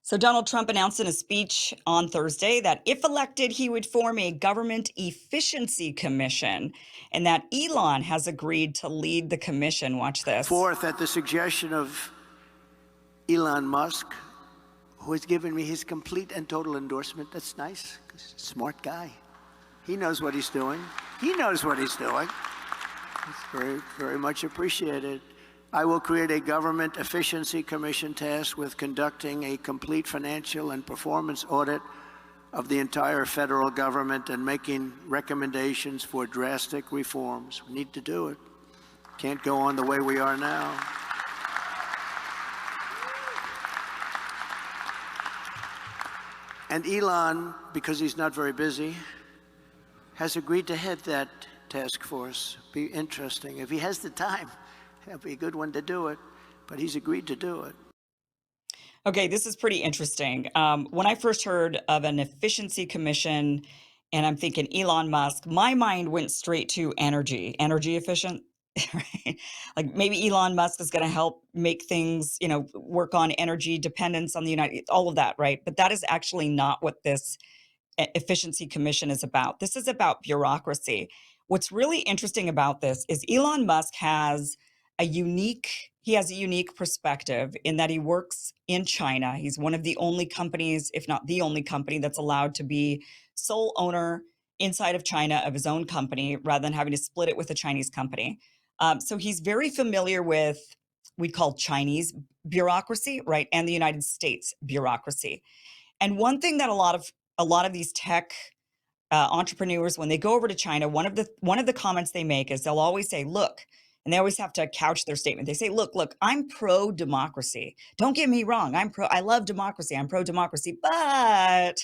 So Donald Trump announced in a speech on Thursday that if elected, he would form a government efficiency commission and that Elon has agreed to lead the commission. Watch this. Fourth, at the suggestion of Elon Musk, who has given me his complete and total endorsement. That's nice, 'cause he's a smart guy. He knows what he's doing. He knows what he's doing. It's very, very much appreciated. I will create a government efficiency commission tasked with conducting a complete financial and performance audit of the entire federal government and making recommendations for drastic reforms. We need to do it. Can't go on the way we are now. And Elon, because he's not very busy, has agreed to head that task force. Be interesting. If he has the time, that'd be a good one to do it. But he's agreed to do it. Okay, this is pretty interesting. When I first heard of an efficiency commission, and I'm thinking Elon Musk, my mind went straight to energy efficient. Right? Like maybe Elon Musk is going to help make things, work on energy dependence on the all of that, right? But that is actually not what this efficiency commission is about. This is about bureaucracy. What's really interesting about this is Elon Musk has a unique perspective in that he works in China. He's one of the only companies, if not the only company, that's allowed to be sole owner inside of China of his own company rather than having to split it with a Chinese company. So he's very familiar with we call Chinese bureaucracy, right, and the United States bureaucracy. And one thing that a lot of these tech entrepreneurs, when they go over to China, one of the comments they make is they'll always say, "Look," and they always have to couch their statement. They say, "Look, I'm pro democracy. Don't get me wrong. I love democracy. I'm pro democracy, but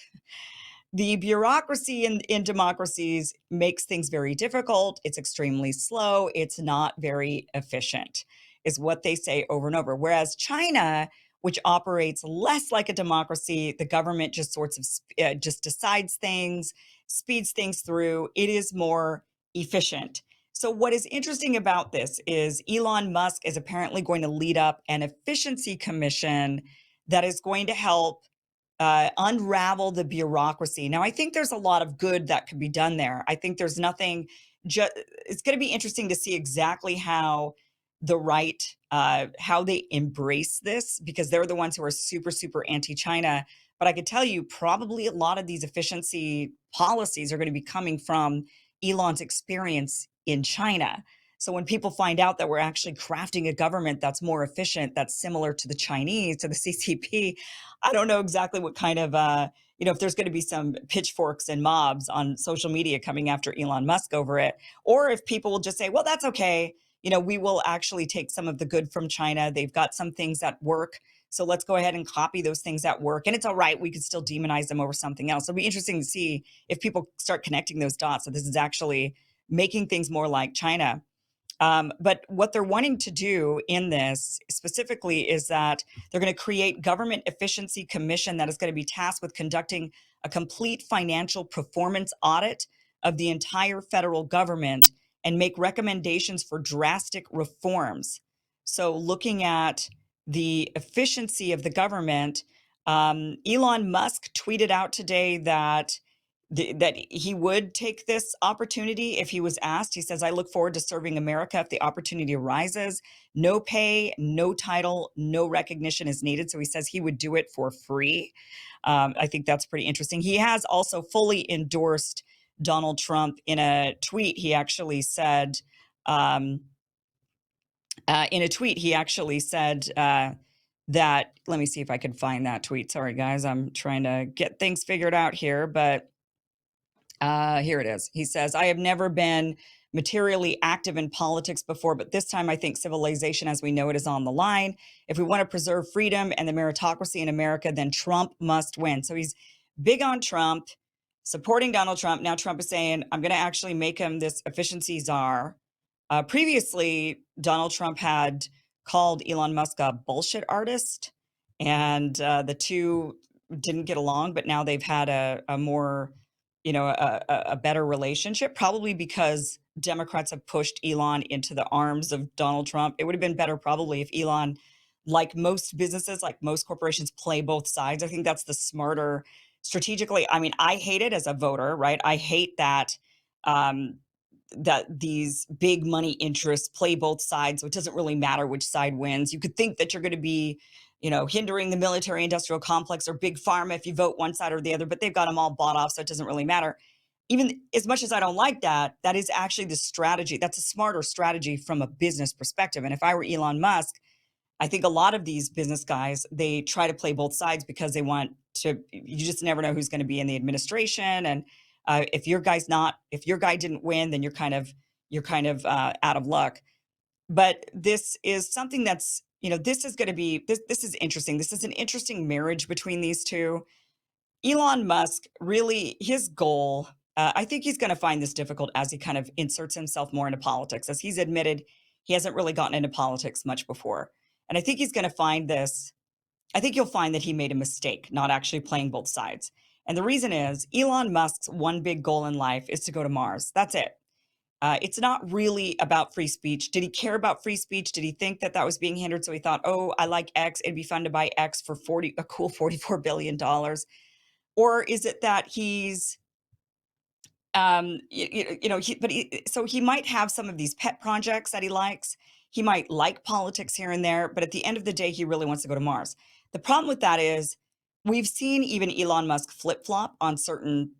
the bureaucracy in democracies makes things very difficult. It's extremely slow. It's not very efficient," is what they say over and over. Whereas China, which operates less like a democracy, the government just sorts of just decides things, speeds things through. It is more efficient. So what is interesting about this is Elon Musk is apparently going to lead up an efficiency commission that is going to help unravel the bureaucracy. Now, I think there's a lot of good that could be done there. I think there's nothing. It's going to be interesting to see exactly how the right how they embrace this because they're the ones who are super super anti-China. But I could tell you, probably a lot of these efficiency policies are going to be coming from Elon's experience in China. So when people find out that we're actually crafting a government that's more efficient, that's similar to the Chinese, to the CCP, I don't know exactly what kind of, if there's going to be some pitchforks and mobs on social media coming after Elon Musk over it, or if people will just say, well, that's okay. We will actually take some of the good from China. They've got some things that work. So let's go ahead and copy those things that work. And it's all right. We could still demonize them over something else. It'll be interesting to see if people start connecting those dots. So this is actually making things more like China. But what they're wanting to do in this specifically is that they're going to create government efficiency commission that is going to be tasked with conducting a complete financial performance audit of the entire federal government and make recommendations for drastic reforms. So looking at the efficiency of the government, Elon Musk tweeted out today that that he would take this opportunity if he was asked. He says, "I look forward to serving America if the opportunity arises. No pay, no title, no recognition is needed." So he says he would do it for free. I think that's pretty interesting. He has also fully endorsed Donald Trump in a tweet. He actually said, that, let me see if I can find that tweet. Sorry, guys, I'm trying to get things figured out here, but here it is. He says, "I have never been materially active in politics before, but this time I think civilization as we know it is on the line. If we want to preserve freedom and the meritocracy in America, then Trump must win." So he's big on Trump, supporting Donald Trump. Now Trump is saying, "I'm going to actually make him this efficiency czar." Previously, Donald Trump had called Elon Musk a bullshit artist, and the two didn't get along, but now they've had a more a better relationship, probably because Democrats have pushed Elon into the arms of Donald Trump. It would have been better probably if Elon like most businesses, like most corporations, play both sides. I think that's the smarter strategically. I mean, I hate it as a voter, right? I hate that um, that these big money interests play both sides, so it doesn't really matter which side wins. You could think that you're going to be, hindering the military industrial complex or big pharma if you vote one side or the other, but they've got them all bought off, so it doesn't really matter. Even as much as I don't like that, that is actually the strategy. That's a smarter strategy from a business perspective. And if I were Elon Musk, I think a lot of these business guys, they try to play both sides because they want to, you just never know who's going to be in the administration. And if your guy didn't win, then you're kind of out of luck. But this is something that's, this is going to be, this is interesting. This is an interesting marriage between these two. Elon Musk really, his goal, I think he's going to find this difficult as he kind of inserts himself more into politics. As he's admitted, he hasn't really gotten into politics much before. And I think he's going to find this. I think you'll find that he made a mistake not actually playing both sides. And the reason is Elon Musk's one big goal in life is to go to Mars. That's it. It's not really about free speech. Did he care about free speech? Did he think that that was being hindered? So he thought, oh, I like X. It'd be fun to buy X for a cool $44 billion. Or is it that he's so he might have some of these pet projects that he likes. He might like politics here and there, but at the end of the day, he really wants to go to Mars. The problem with that is we've seen even Elon Musk flip-flop on certain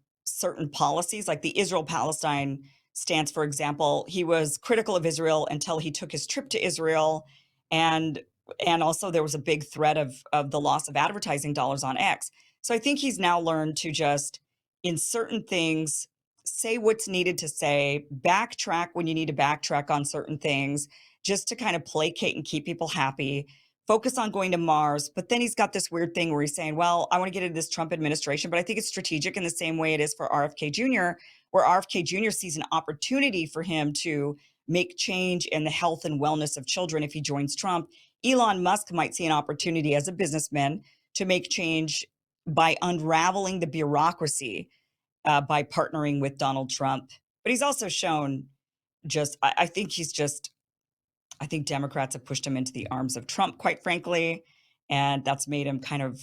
policies, like the Israel-Palestine stance, for example. He was critical of Israel until he took his trip to Israel, and and also there was a big threat of the loss of advertising dollars on X. So I think he's now learned to just in certain things say what's needed to say, backtrack when you need to backtrack on certain things, just to kind of placate and keep people happy, focus on going to Mars. But then he's got this weird thing where he's saying, well, I want to get into this Trump administration, but I think it's strategic in the same way it is for RFK Jr., where RFK Jr. sees an opportunity for him to make change in the health and wellness of children if he joins Trump. Elon Musk might see an opportunity as a businessman to make change by unraveling the bureaucracy by partnering with Donald Trump. But he's also shown I think I think Democrats have pushed him into the arms of Trump, quite frankly. And that's made him kind of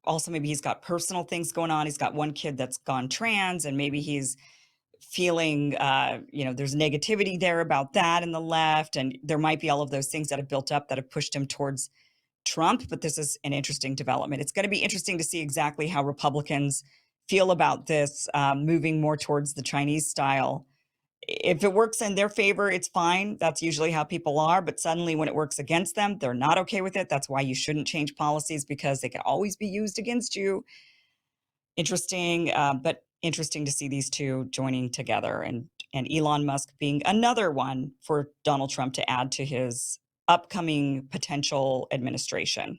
also maybe he's got personal things going on. He's got one kid that's gone trans, and maybe he's feeling, there's negativity there about that in the left. And there might be all of those things that have built up that have pushed him towards Trump, but this is an interesting development. It's going to be interesting to see exactly how Republicans feel about this, moving more towards the Chinese style. If it works in their favor, it's fine. That's usually how people are. But suddenly, when it works against them, they're not okay with it. That's why you shouldn't change policies because they can always be used against you. Interesting, but interesting to see these two joining together and Elon Musk being another one for Donald Trump to add to his upcoming potential administration.